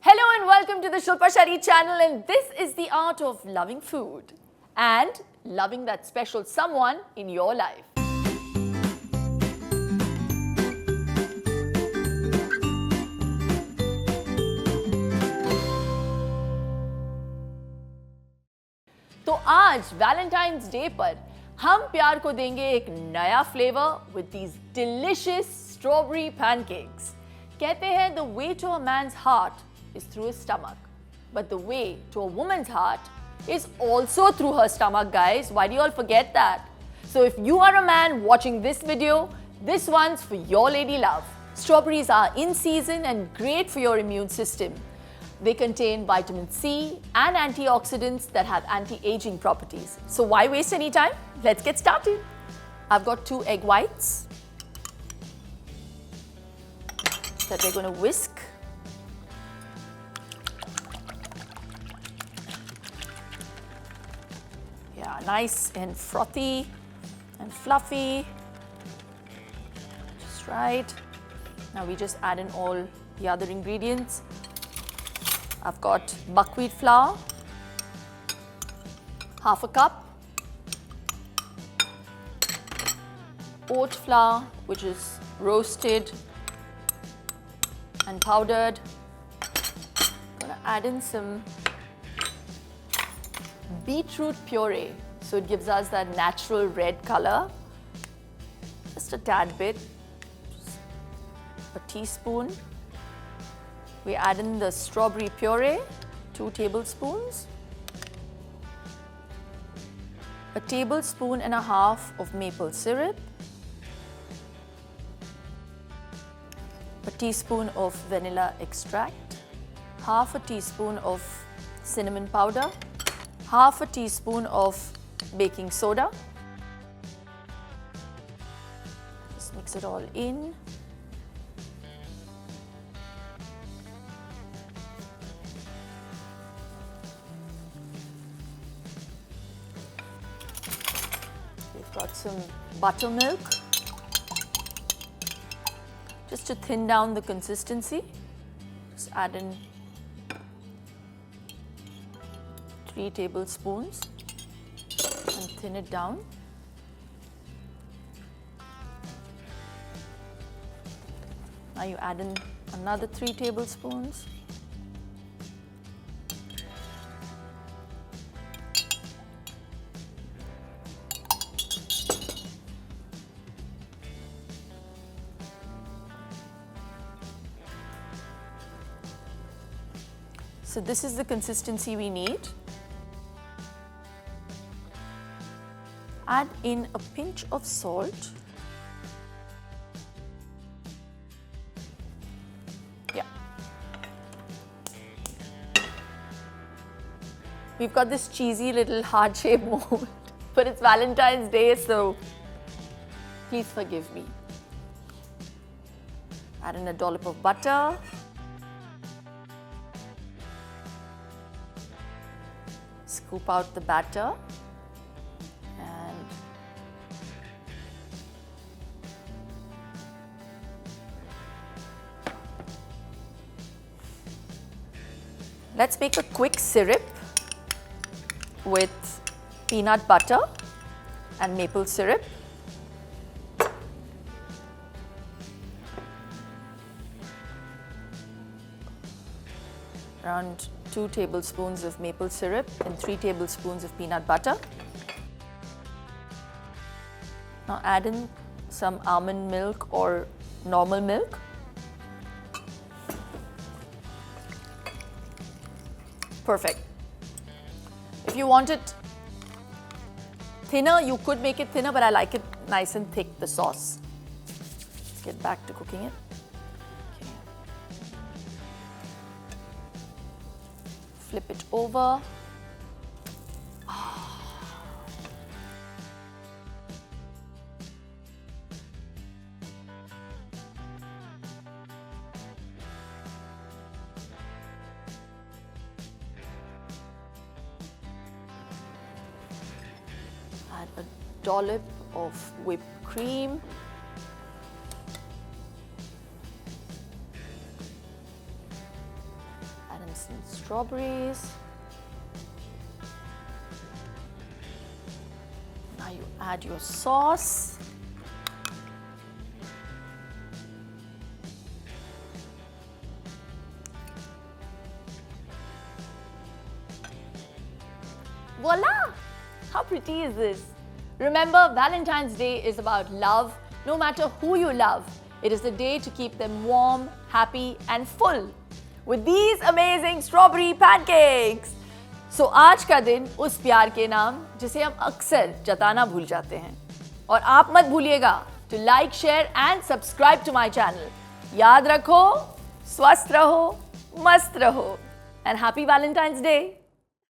Hello and welcome to the Shilpa Shetty channel, and this is the art of loving food and loving that special someone in your life. तो आज Valentine's Day पर हम प्यार को देंगे एक नया flavour with these delicious strawberry pancakes. कहते हैं the way to a man's heart is through his stomach, but the way to a woman's heart is also through her stomach, guys. Why do you all forget that? So if you are a man watching this video, this one's for your lady love. Strawberries are in season and great for your immune system. They contain vitamin C and antioxidants that have anti-aging properties. So why waste any time? Let's get started. I've got 2 egg whites that we're going to whisk. Yeah, nice and frothy and fluffy. Just right. Now we just add in all the other ingredients. I've got buckwheat flour, half a cup, oat flour, which is roasted and powdered. I'm gonna add in some beetroot puree, so it gives us that natural red color. Just a tad bit, just a teaspoon. We add in the strawberry puree, 2 tablespoons, a tablespoon and a half of maple syrup, a teaspoon of vanilla extract, half a teaspoon of cinnamon powder, half a teaspoon of baking soda. Just mix it all in. We've got some buttermilk just to thin down the consistency. Just add in 3 tablespoons and thin it down. Now you add in another 3 tablespoons. So this is the consistency we need. Add in a pinch of salt. Yeah. We've got this cheesy little heart-shaped mold, but it's Valentine's Day, so please forgive me. Add in a dollop of butter. Scoop out the batter and let's make a quick syrup with peanut butter and maple syrup. Around 2 tablespoons of maple syrup and 3 tablespoons of peanut butter. Now add in some almond milk or normal milk. Perfect. If you want it thinner, you could make it thinner, but I like it nice and thick, the sauce. Let's get back to cooking it. Flip it over. Add a dollop of whipped cream. and some strawberries. Now you add your sauce. Voila! How pretty is this? Remember, Valentine's Day is about love. No matter who you love, it is the day to keep them warm, happy and full with these amazing strawberry pancakes. So आज का दिन उस प्यार के नाम जिसे हम अक्सर जताना भूल जाते हैं. और आप मत भूलिएगा to like, share and subscribe to my channel. याद रखो, स्वस्थ रहो, मस्त रहो and happy Valentine's Day.